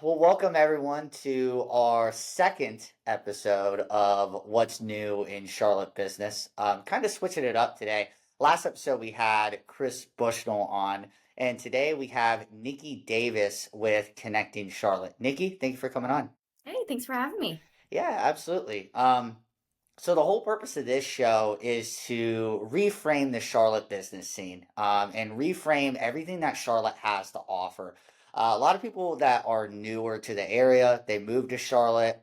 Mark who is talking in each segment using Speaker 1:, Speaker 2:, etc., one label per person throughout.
Speaker 1: Well, welcome everyone to our second episode of What's New in Charlotte Business. Kind of switching it up today. Last episode we had Chris Bushnell on, and today we have Nikki Davis with Connecting Charlotte. Nikki, thank you for coming on.
Speaker 2: Hey, thanks for having me.
Speaker 1: Yeah, absolutely. So the whole purpose of this show is to reframe the Charlotte business scene, and reframe everything that Charlotte has to offer. A lot of people that are newer to the area, they move to Charlotte,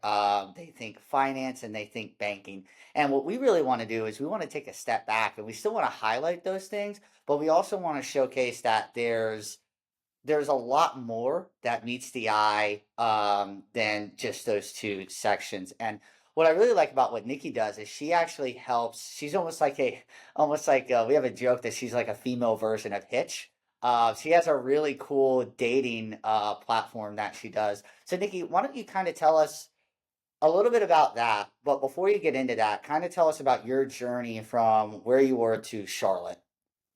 Speaker 1: they think finance and they think banking. And what we really want to do is we want to take a step back and we still want to highlight those things, but we also want to showcase that there's a lot more that meets the eye than just those two sections. And what I really like about what Nikki does is she actually helps. She's almost like we have a joke that she's like a female version of Hitch. She has a really cool dating platform that she does. So Nikki, why don't you kind of tell us a little bit about that? But before you get into that, kind of tell us about your journey from where you were to Charlotte.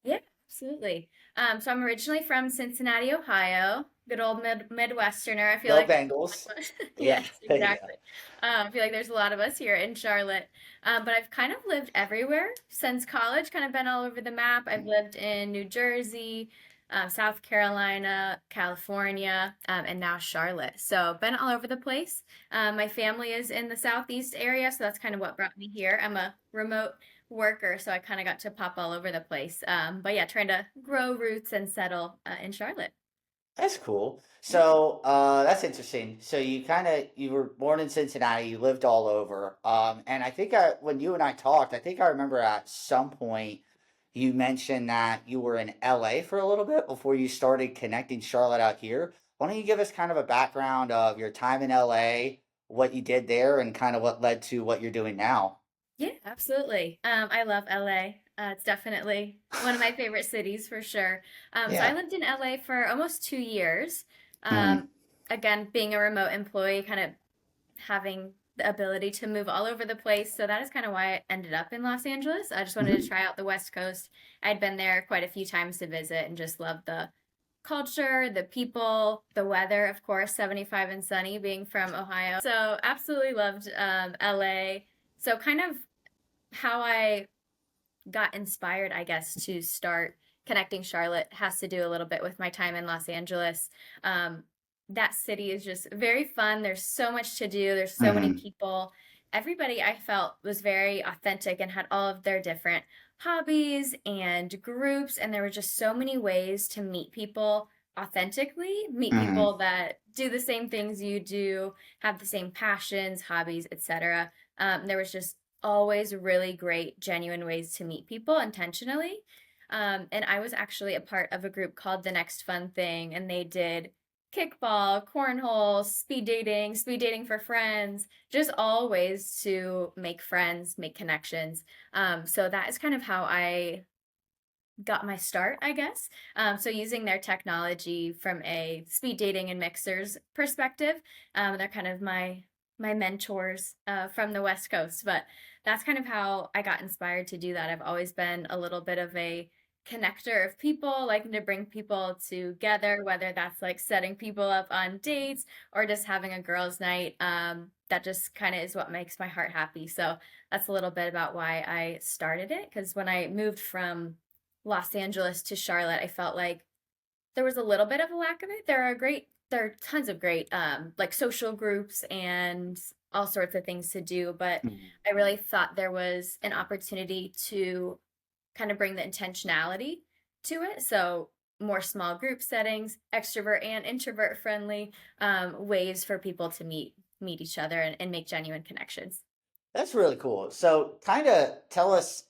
Speaker 2: Yeah, absolutely. So I'm originally from Cincinnati, Ohio. Good old Midwesterner. I feel
Speaker 1: Go
Speaker 2: like there's
Speaker 1: Bengals!
Speaker 2: a lot of us.
Speaker 1: Yeah,
Speaker 2: Yes,
Speaker 1: yeah.
Speaker 2: exactly. I feel like there's a lot of us here in Charlotte. But I've kind of lived everywhere since college, kind of been all over the map. I've lived in New Jersey, South Carolina, California, and now Charlotte. So been all over the place. My family is in the Southeast area, so that's kind of what brought me here. I'm a remote worker, so I kind of got to pop all over the place. But yeah, trying to grow roots and settle in Charlotte.
Speaker 1: That's cool.
Speaker 2: Yeah.
Speaker 1: So, that's interesting. So you were born in Cincinnati, you lived all over. And I think when you and I talked, I think I remember at some point you mentioned that you were in LA for a little bit before you started connecting Charlotte out here. Why don't you give us kind of a background of your time in LA, what you did there, and kind of what led to what you're doing now?
Speaker 2: Yeah, absolutely. I love LA. It's definitely one of my favorite cities for sure. So I
Speaker 1: Yeah.
Speaker 2: lived in LA for almost 2 years.
Speaker 1: Hmm.
Speaker 2: Um, again, being a remote employee, kind of having the ability to move all over the place. So that is kind of why I ended up in Los Angeles. I just wanted to
Speaker 1: Hmm.
Speaker 2: try out the West Coast. I'd been there quite a few times to visit and just loved the culture, the people, the weather, of course, 75 and sunny being from Ohio. So absolutely loved LA. So kind of how I got inspired, I guess, to start connecting Charlotte has to do a little bit with my time in Los Angeles. Um, that city is just very fun. There's so much to do. There's so many
Speaker 1: Hmm.
Speaker 2: people. Everybody I felt was very authentic and had all of their different hobbies and groups. And there were just so many ways to meet people authentically, meet
Speaker 1: Hmm.
Speaker 2: people that do the same things you do, have the same passions, hobbies, etc. There was just always really great, genuine ways to meet people intentionally. And I was actually a part of a group called The Next Fun Thing, and they did kickball, cornhole, speed dating for friends, just all ways to make friends, make connections. So that is kind of how I got my start, I guess. So using their technology from a speed dating and mixers perspective, they're kind of my mentors from the West Coast. But that's kind of how I got inspired to do that. I've always been a little bit of a connector of people, liking to bring people together, whether that's like setting people up on dates or just having a girls' night. That just kind of is what makes my heart happy. So that's a little bit about why I started it. Because when I moved from Los Angeles to Charlotte, I felt like there was a little bit of a lack of it. There are tons of great like social groups and all sorts of things to do, but I really thought there was an opportunity to kind of bring the intentionality to it. So more small group settings, extrovert and introvert friendly ways for people to meet each other and make genuine connections.
Speaker 1: That's really cool. So, kind of tell us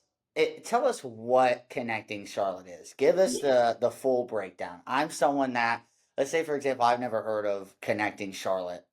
Speaker 1: what connecting Charlotte is. Give us
Speaker 2: Yeah.
Speaker 1: the full breakdown. I'm someone that, let's say for example, I've never heard of connecting Charlotte.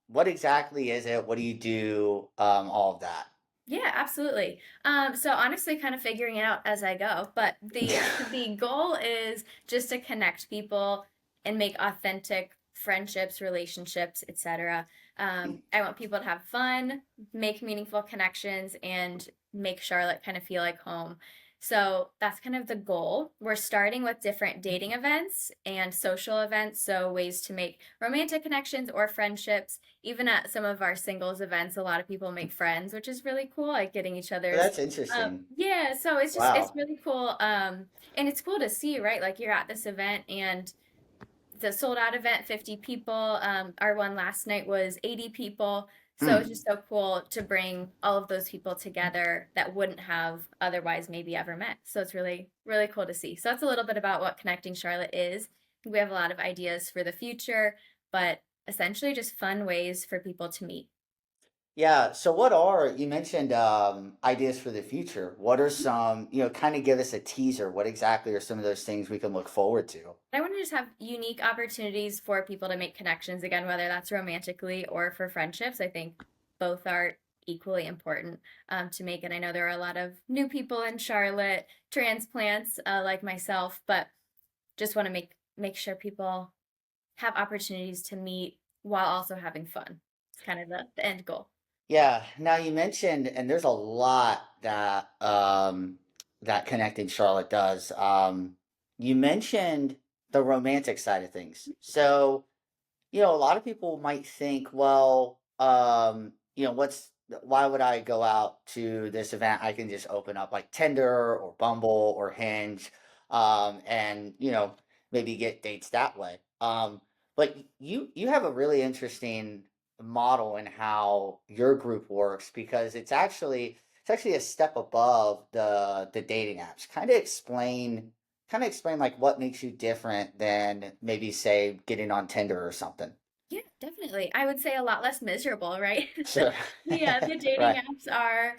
Speaker 1: What exactly is it? What do you do? All of that.
Speaker 2: Yeah, absolutely. So honestly, kind of figuring it out as I go. But the the goal is just to connect people and make authentic friendships, relationships, etc. I want people to have fun, make meaningful connections, and make Charlotte kind of feel like home. So that's kind of the goal. We're starting with different dating events and social events, so ways to make romantic connections or friendships. Even at some of our singles events, a lot of people make friends, which is really cool, like getting each other's
Speaker 1: That's interesting.
Speaker 2: yeah, so it's
Speaker 1: Wow.
Speaker 2: really cool. And it's cool to see, right? Like you're at this event and the sold out event, 50 people. Our one last night was 80 people. So it's
Speaker 1: Mm.
Speaker 2: just so cool to bring all of those people together that wouldn't have otherwise maybe ever met. So it's really, really cool to see. So that's a little bit about what Connecting Charlotte is. We have a lot of ideas for the future, but essentially just fun ways for people to meet.
Speaker 1: Yeah, so what are, you mentioned ideas for the future. What are some, kind of give us a teaser. What exactly are some of those things we can look forward to?
Speaker 2: I want to just have unique opportunities for people to make connections again, whether that's romantically or for friendships. I think both are equally important to make. And I know there are a lot of new people in Charlotte, transplants like myself, but just want to make sure people have opportunities to meet while also having fun. It's kind of the end goal.
Speaker 1: Yeah, now you mentioned, and there's a lot that that Connecting Charlotte does. You mentioned the romantic side of things. So, a lot of people might think, well, why would I go out to this event? I can just open up like Tinder or Bumble or Hinge, and maybe get dates that way. But you have a really interesting model in how your group works because it's actually a step above the dating apps. Kind of explain like what makes you different than maybe say getting on Tinder or something.
Speaker 2: Yeah, definitely. I would say a lot less miserable, right?
Speaker 1: Sure.
Speaker 2: Yeah, the dating
Speaker 1: Right.
Speaker 2: apps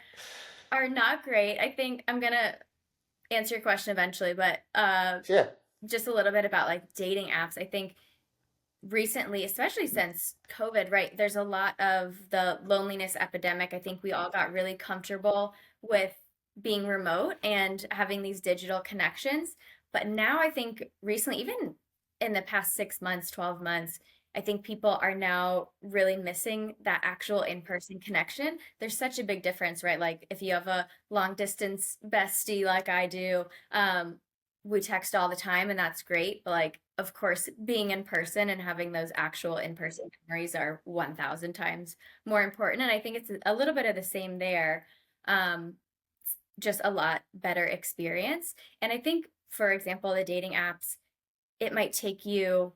Speaker 2: are not great. I think I'm gonna answer your question eventually, but
Speaker 1: Sure.
Speaker 2: just a little bit about like dating apps. I think recently, especially since COVID, right, there's a lot of the loneliness epidemic. I think we all got really comfortable with being remote and having these digital connections. But now I think recently, even in the past 6 months, 12 months, I think people are now really missing that actual in-person connection. There's such a big difference, right? Like if you have a long distance bestie like I do, we text all the time and that's great. But like, of course, being in person and having those actual in-person memories are 1,000 times more important. And I think it's a little bit of the same there. Um, just a lot better experience. And I think, for example, the dating apps, it might take you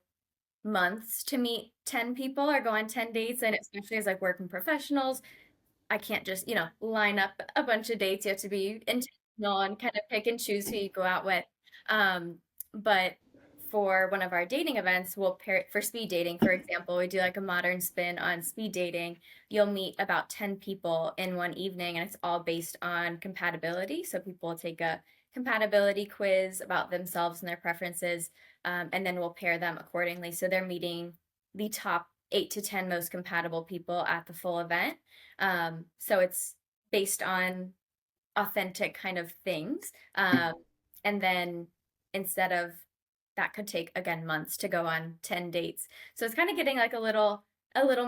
Speaker 2: months to meet 10 people or go on 10 dates. And especially as like working professionals, I can't just, line up a bunch of dates. You have to be intentional and kind of pick and choose who you go out with. But for one of our dating events, we'll pair for speed dating, for example, we do like a modern spin on speed dating. You'll meet about 10 people in one evening, and it's all based on compatibility. So people will take a compatibility quiz about themselves and their preferences, and then we'll pair them accordingly. So they're meeting the top 8 to 10 most compatible people at the full event. So it's based on authentic kind of things. And then instead of that could take again months to go on 10 dates. So it's kind of getting like a little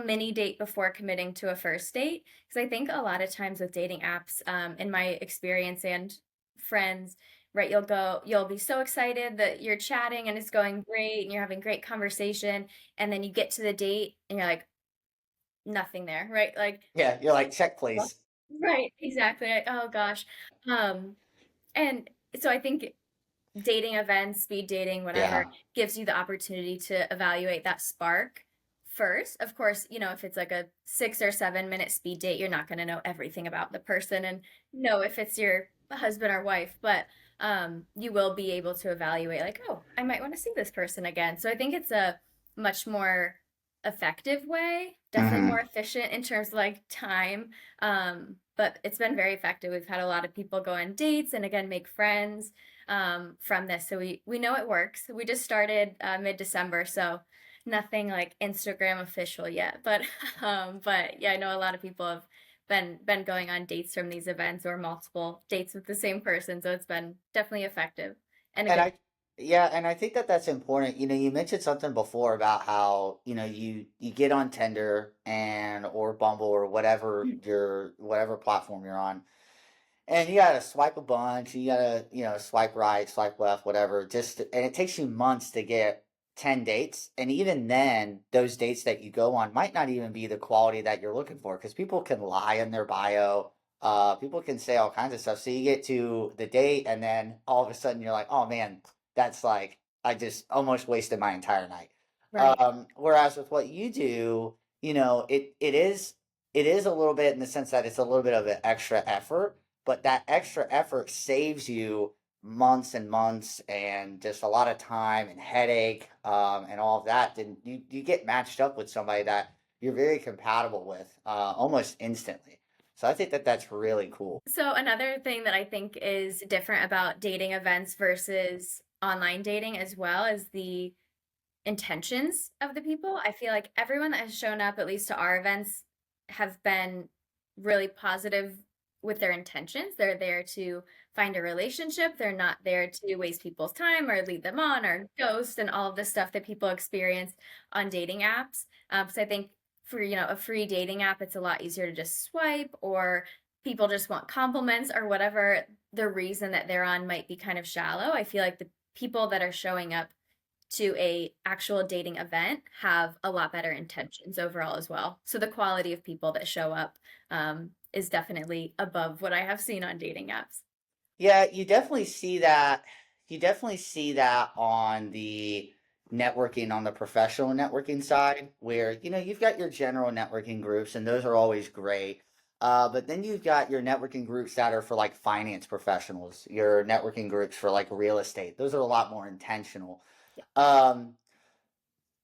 Speaker 2: mini date before committing to a first date. Because I think a lot of times with dating apps, in my experience and friends, right, you'll be so excited that you're chatting and it's going great and you're having great conversation. And then you get to the date and you're like, nothing there, right? Like,
Speaker 1: Yeah, you're like, check please.
Speaker 2: right, exactly. Like, oh gosh. Um, and so I think dating events, speed dating, whatever,
Speaker 1: Yeah.
Speaker 2: gives you the opportunity to evaluate that spark first. Of course, if it's like a 6 or 7 minute speed date, you're not going to know everything about the person and know if it's your husband or wife, but you will be able to evaluate, like, oh, I might want to see this person again. So I think it's a much more effective way, definitely more
Speaker 1: Hmm.
Speaker 2: efficient in terms of like time. But it's been very effective. We've had a lot of people go on dates and again make friends from this. So we know it works. We just started mid-December, so nothing like Instagram official yet. But yeah, I know a lot of people have been going on dates from these events or multiple dates with the same person. So it's been definitely effective and a
Speaker 1: And
Speaker 2: good.
Speaker 1: I think that that's important. You mentioned something before about how, you get on Tinder and or Bumble or whatever platform you're on. and you gotta swipe a bunch, and you gotta, swipe right, swipe left, whatever. And it takes you months to get 10 dates. And even then, those dates that you go on might not even be the quality that you're looking for because people can lie in their bio. People can say all kinds of stuff. So you get to the date, and then all of a sudden you're like, oh man, that's like, I just almost wasted my entire night.
Speaker 2: Right.
Speaker 1: Whereas with what you do, it is a little bit in the sense that it's a little bit of an extra effort, but that extra effort saves you months and months and just a lot of time and headache, and all of that. Then you get matched up with somebody that you're very compatible with, almost instantly. So I think that that's really cool.
Speaker 2: So another thing that I think is different about dating events versus online dating as well is the intentions of the people. I feel like everyone that has shown up, at least to our events, have been really positive with their intentions. They're there to find a relationship. They're not there to waste people's time or lead them on or ghost and all of the stuff that people experience on dating apps. So I think for a free dating app, it's a lot easier to just swipe, or people just want compliments or whatever the reason that they're on might be kind of shallow. I feel like the people that are showing up to a actual dating event have a lot better intentions overall as well. So the quality of people that show up is definitely above what I have seen on dating apps.
Speaker 1: Yeah, you definitely see that. You definitely see that on the networking, on the professional networking side, where you've got your general networking groups, and those are always great. But then you've got your networking groups that are for like finance professionals, your networking groups for like real estate. Those are a lot more intentional.
Speaker 2: Yeah.
Speaker 1: Um,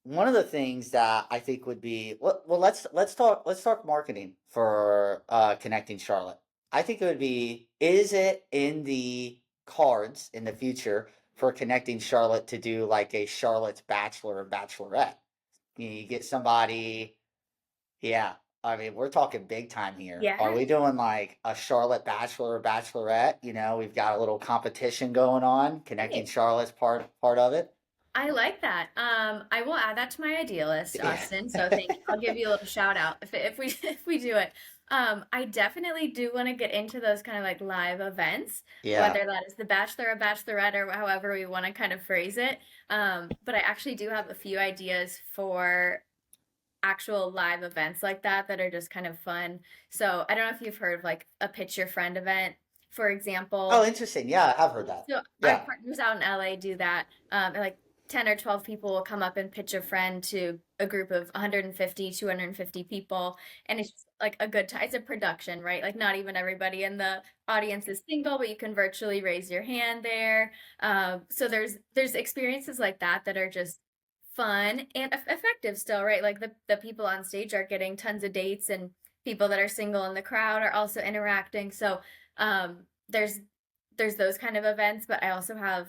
Speaker 1: One of the things that I think would be, well, let's talk marketing for connecting Charlotte. I think it would be, is it in the cards in the future for connecting Charlotte to do like a Charlotte's Bachelor or Bachelorette? You get somebody, yeah. I mean, we're talking big time here. Are
Speaker 2: Yeah.
Speaker 1: we doing like a Charlotte Bachelor or Bachelorette? We've got a little competition going on, connecting
Speaker 2: Hey,
Speaker 1: Charlotte's part of it.
Speaker 2: I like that. I will add that to my idea list,
Speaker 1: Yeah.
Speaker 2: Austin. So thank you. I'll give you a little shout out if we if we do it. I definitely do want to get into those kind of like live events,
Speaker 1: Yeah.
Speaker 2: whether that is the Bachelor or Bachelorette or however we want to kind of phrase it. But I actually do have a few ideas for actual live events like that are just kind of fun. So I don't know if you've heard of like a pitch your friend event, for
Speaker 1: Oh,
Speaker 2: example.
Speaker 1: interesting. Yeah, I have heard that.
Speaker 2: So our
Speaker 1: Yeah.
Speaker 2: partners out in LA do that. And like 10 or 12 people will come up and pitch a friend to a group of 150, 250 people. And it's just like a good time. It's a production, right? Like not even everybody in the audience is single, but you can virtually raise your hand there. So there's experiences like that are just fun and effective still, right? Like the people on stage are getting tons of dates, and people that are single in the crowd are also interacting. So there's those kind of events, but I also have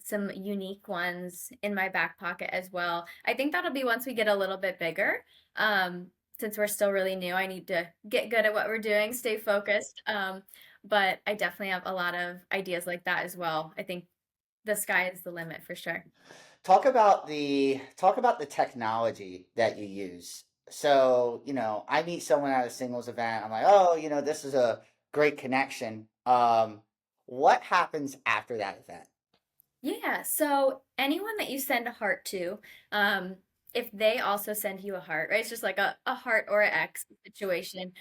Speaker 2: some unique ones in my back pocket as well. I think that'll be once we get a little bit bigger. Since we're still really new, I need to get good at what we're doing, stay focused. But I definitely have a lot of ideas like that as well. I think the sky is the limit for sure.
Speaker 1: Talk about the technology that you use. So, I meet someone at a singles event. I'm like, oh, this is a great connection. What happens after that event?
Speaker 2: Yeah, so anyone that you send a heart to, if they also send you a heart, right? It's just like a heart or an X situation.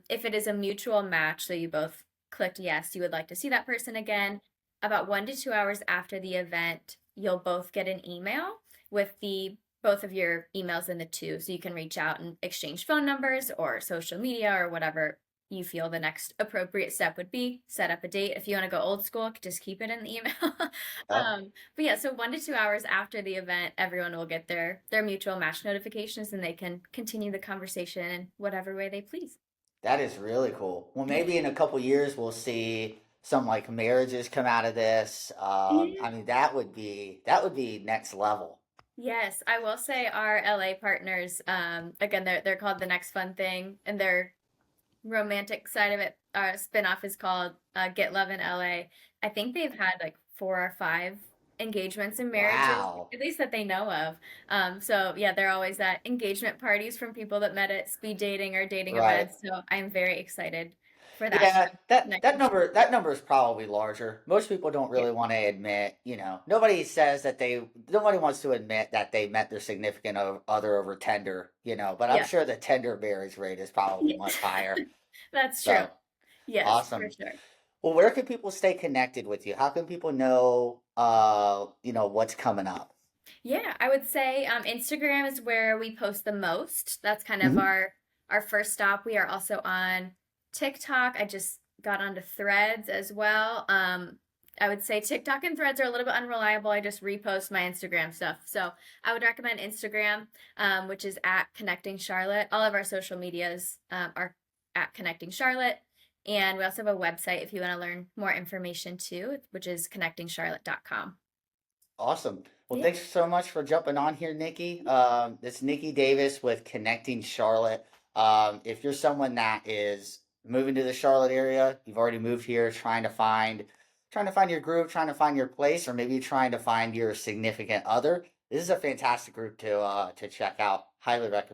Speaker 2: If it is a mutual match, so you both clicked yes, you would like to see that person again, about 1 to 2 hours after the event, you'll both get an email with the both of your emails in the two, so you can reach out and exchange phone numbers or social media or whatever you feel the next appropriate step would be. Set up a date. If you want to go old school, just keep it in the email.
Speaker 1: Oh,
Speaker 2: But yeah, so 1 to 2 hours after the event, everyone will get their mutual match notifications, and they can continue the conversation in whatever way they please.
Speaker 1: that is really cool. Well,
Speaker 2: Yeah.
Speaker 1: maybe in a couple years we'll see some like marriages come out of this.
Speaker 2: Yeah.
Speaker 1: I mean, that would be next level.
Speaker 2: Yes, I will say our LA partners, again, they're called The Next Fun Thing, and their romantic side of it, spinoff is called Get Love in LA. I think they've had like 4 or 5 engagements and marriages,
Speaker 1: Wow.
Speaker 2: at least that they know of. So yeah, they're always at engagement parties from people that met at speed dating or dating
Speaker 1: Right.
Speaker 2: events. So I'm very excited for that
Speaker 1: Yeah,
Speaker 2: connecting.
Speaker 1: that number is probably larger. Most people don't
Speaker 2: Yeah.
Speaker 1: really want to admit, nobody says that nobody wants to admit that they met their significant other over Tinder, but I'm
Speaker 2: Yeah.
Speaker 1: sure the Tinder marriage rate is probably
Speaker 2: Yeah.
Speaker 1: much higher.
Speaker 2: That's true.
Speaker 1: So,
Speaker 2: Yes, for
Speaker 1: awesome.
Speaker 2: sure.
Speaker 1: Well, where can people stay connected with you? How can people know, what's coming up?
Speaker 2: Yeah, I would say Instagram is where we post the most. That's kind of
Speaker 1: Mhm.
Speaker 2: our first stop. We are also on TikTok. I just got onto Threads as well. I would say TikTok and Threads are a little bit unreliable. I just repost my Instagram stuff. So I would recommend Instagram, which is at Connecting Charlotte. All of our social medias are at Connecting Charlotte. And we also have a website if you want to learn more information too, which is connectingcharlotte.com.
Speaker 1: Awesome. Well,
Speaker 2: Yeah.
Speaker 1: thanks so much for jumping on here, Nikki. It's Nikki Davis with Connecting Charlotte. If you're someone that is moving to the Charlotte area, you've already moved here, trying to find your group, trying to find your place, or maybe trying to find your significant other, this is a fantastic group to check out. Highly recommend.